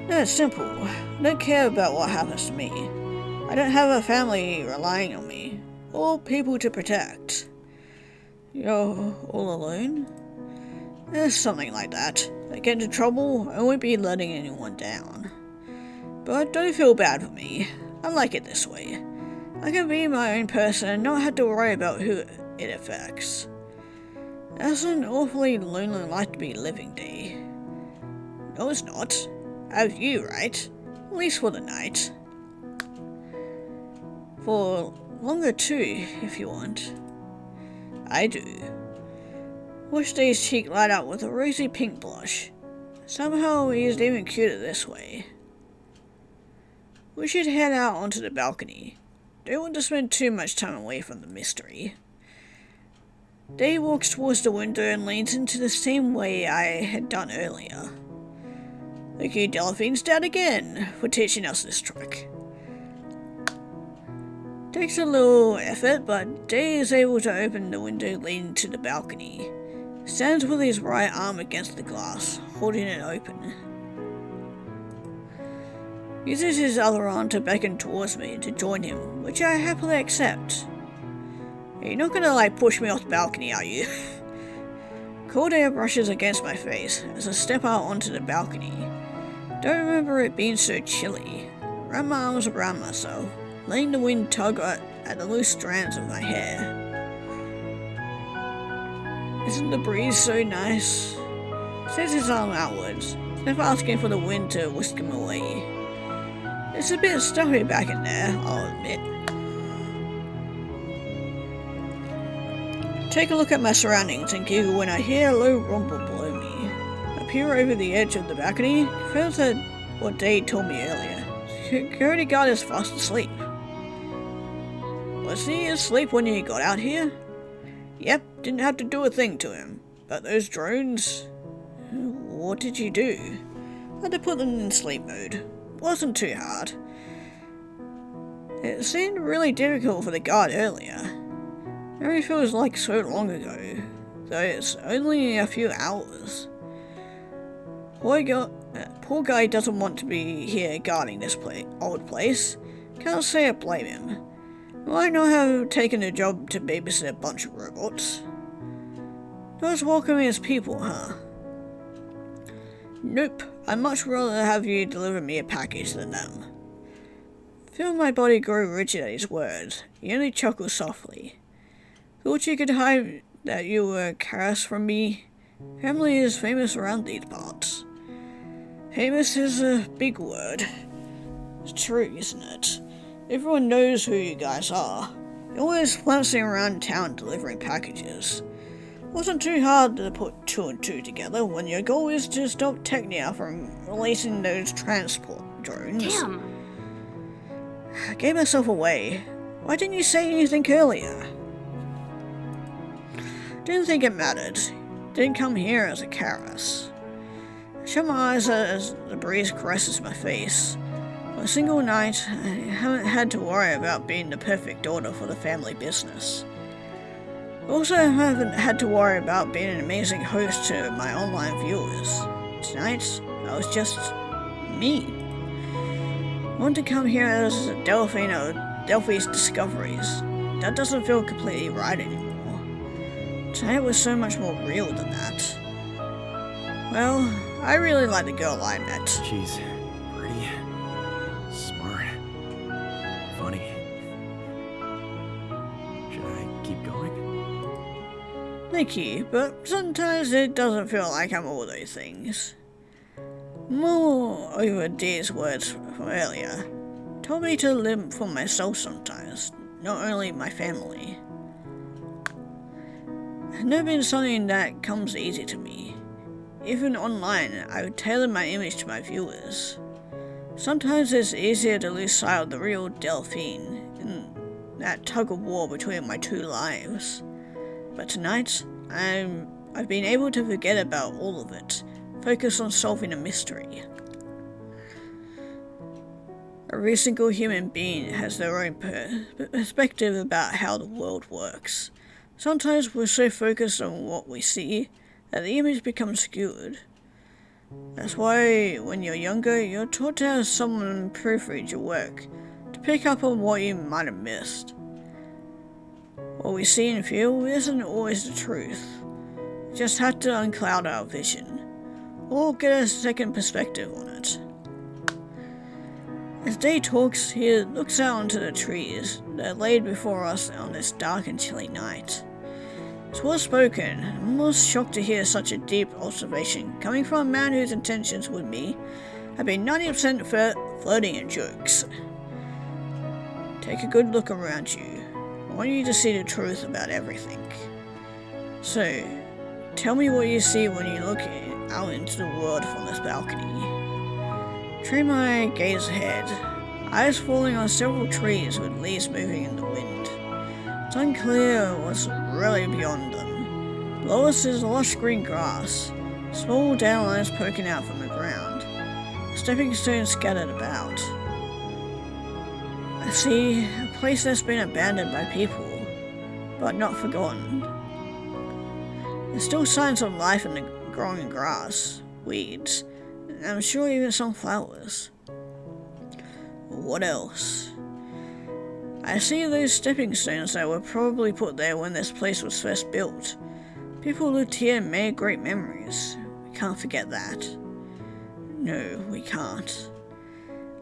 No, it's simple. I don't care about what happens to me. I don't have a family relying on me, or people to protect. You're all alone? Something like that. If I get into trouble, I won't be letting anyone down. But don't feel bad for me. I like it this way. I can be my own person and not have to worry about who it affects. That's an awfully lonely life to be living, Dee. No, it's not. I have you, right? At least for the night. For longer too, if you want. I do. Watch Dave's cheek light up with a rosy pink blush. Somehow he's even cuter this way. We should head out onto the balcony. Don't want to spend too much time away from the mystery. Dave walks towards the window and leans into the same way I had done earlier. Thank you, Delphine's dad again, for teaching us this trick. Takes a little effort, but Dave is able to open the window leading to the balcony. Stands with his right arm against the glass, holding it open. Uses his other arm to beckon towards me to join him, which I happily accept. You're not gonna push me off the balcony, are you? Cold air brushes against my face as I step out onto the balcony. Don't remember it being so chilly. Wrap my arms around myself, letting the wind tug at the loose strands of my hair. Isn't the breeze so nice? Sets his arm outwards, never asking for the wind to whisk him away. It's a bit stuffy back in there, I'll admit. Take a look at my surroundings and giggle when I hear a low rumble below me. I peer over the edge of the balcony, confirms that what Dave told me earlier. Security guard is fast asleep. Was he asleep when you got out here? Yep, didn't have to do a thing to him. But those drones... What did you do? I had to put them in sleep mode. Wasn't too hard. It seemed really difficult for the guard earlier. It feels like so long ago, though it's only a few hours. Poor guy doesn't want to be here guarding this old place. Can't say I blame him. Might not have taken a job to babysit a bunch of robots. Not as welcoming as people, huh? Nope, I'd much rather have you deliver me a package than them. Feel my body grow rigid at his words. He only chuckles softly. Thought you could hide that you were cursed from me? Family is famous around these parts. Famous is a big word. It's true, isn't it? Everyone knows who you guys are. You're always flouncing around town delivering packages. Wasn't too hard to put two and two together when your goal is to stop Technia from releasing those transport drones. Damn. I gave myself away. Why didn't you say anything earlier? Didn't think it mattered. Didn't come here as a caress. I shut my eyes as the breeze caresses my face. For a single night, I haven't had to worry about being the perfect daughter for the family business. I also haven't had to worry about being an amazing host to my online viewers. Tonight, I was just me. I want to come here as Delphine or Delphi's Discoveries. That doesn't feel completely right anymore. Tonight was so much more real than that. Well, I really like the girl I met. She's pretty, smart, funny. Should I keep going? Thank you, but sometimes it doesn't feel like I'm all those things. More over Dee's words from earlier told me to live for myself sometimes, not only my family. It's never been something that comes easy to me. Even online, I would tailor my image to my viewers. Sometimes it's easier to lose sight of the real Delphine in that tug of war between my two lives. But tonight, I've been able to forget about all of it, focus on solving a mystery. Every single human being has their own perspective about how the world works. Sometimes we're so focused on what we see that the image becomes skewed. That's why when you're younger, you're taught to have someone proofread your work, to pick up on what you might have missed. What we see and feel isn't always the truth. We just have to uncloud our vision, or get a second perspective on it. As Day talks, he looks out onto the trees that are laid before us on this dark and chilly night. It's well spoken. I'm almost shocked to hear such a deep observation coming from a man whose intentions with me have been 90% flirting and jokes. Take a good look around you. I want you to see the truth about everything. So, tell me what you see when you look out into the world from this balcony. Train my gaze ahead, eyes falling on several trees with leaves moving in the wind. It's unclear what's really beyond them. Below us is lush green grass, small dandelions poking out from the ground, stepping stones scattered about. I see a place that's been abandoned by people, but not forgotten. There's still signs of life in the growing grass, weeds, and I'm sure even some flowers. What else? I see those stepping stones that were probably put there when this place was first built. People lived here and made great memories. We can't forget that. No, we can't.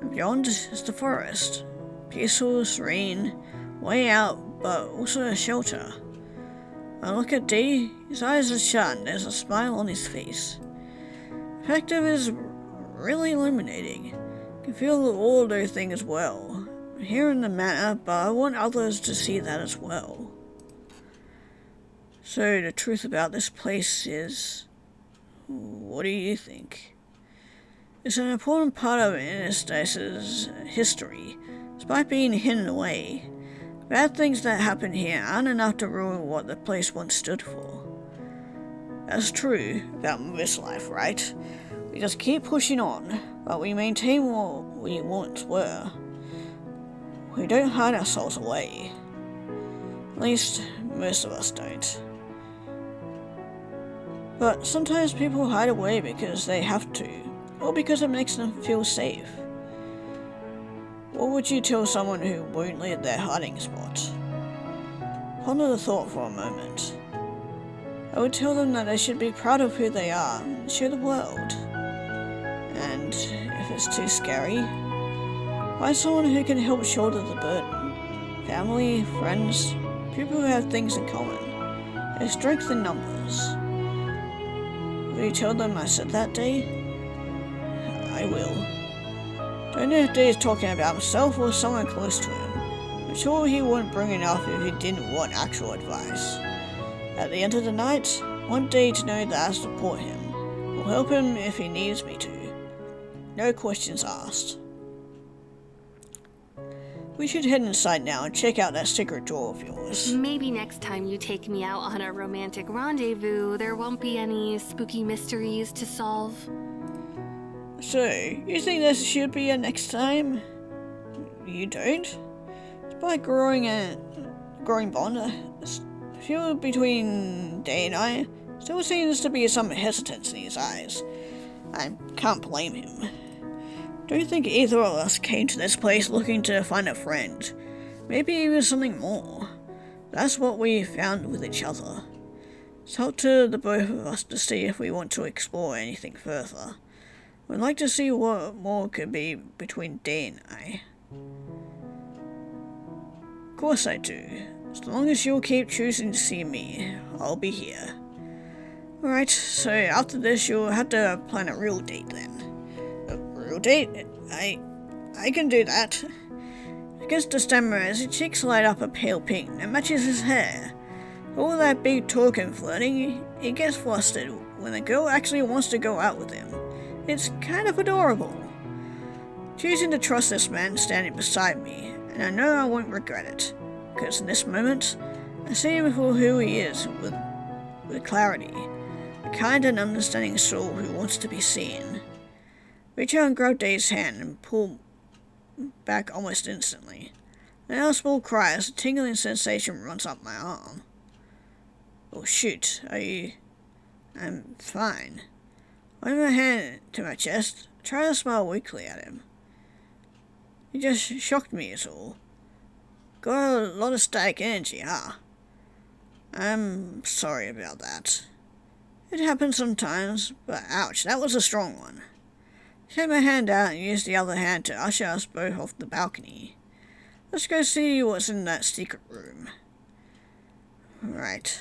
And beyond is the forest. Peaceful, serene, way out, but also a shelter. I look at D, his eyes are shut and there's a smile on his face. The perspective is really illuminating. I can feel all of those things well. I'm here in the manor, but I want others to see that as well. So the truth about this place is... what do you think? It's an important part of Interstace's history, despite being hidden away. Bad things that happen here aren't enough to ruin what the place once stood for. That's true about this life, right? We just keep pushing on, but we maintain what we once were. We don't hide ourselves away. At least, most of us don't. But sometimes people hide away because they have to, or because it makes them feel safe. What would you tell someone who won't leave their hiding spot? Ponder the thought for a moment. I would tell them that they should be proud of who they are and show the world. And if it's too scary, find someone who can help shoulder the burden. Family, friends, people who have things in common. There's strength in numbers. Will you tell them I said that, Day? I will. Don't know if Day is talking about himself or someone close to him. I'm sure he wouldn't bring it up if he didn't want actual advice. At the end of the night, I want Day to know that I support him. Will help him if he needs me to. No questions asked. We should head inside now and check out that secret door of yours. Maybe next time you take me out on a romantic rendezvous, there won't be any spooky mysteries to solve. So, you think there should be a next time? You don't? Despite growing bond, feel between Day and I, still seems to be some hesitance in his eyes. I can't blame him. Don't think either of us came to this place looking to find a friend. Maybe even something more. That's what we found with each other. It's up to the both of us to see if we want to explore anything further. We'd like to see what more could be between Day and I. Of course I do. As long as you'll keep choosing to see me, I'll be here. Alright, so after this you'll have to plan a real date then. A real date? I can do that. Against the stammer as his cheeks light up a pale pink that matches his hair. All that big talk and flirting, he gets flustered when a girl actually wants to go out with him. It's kind of adorable. Choosing to trust this man standing beside me, and I know I won't regret it, because in this moment, I see him for who he is with clarity, a kind and understanding soul who wants to be seen. Reach out and grab Dave's hand and pull back almost instantly. Now a small cry as a tingling sensation runs up my arm. Oh shoot, I'm fine. I put my hand to my chest, try to smile weakly at him. He just shocked me is all. Got a lot of static energy, huh? I'm sorry about that. It happens sometimes, but ouch, that was a strong one. Take my hand out and use the other hand to usher us both off the balcony. Let's go see what's in that secret room. Right.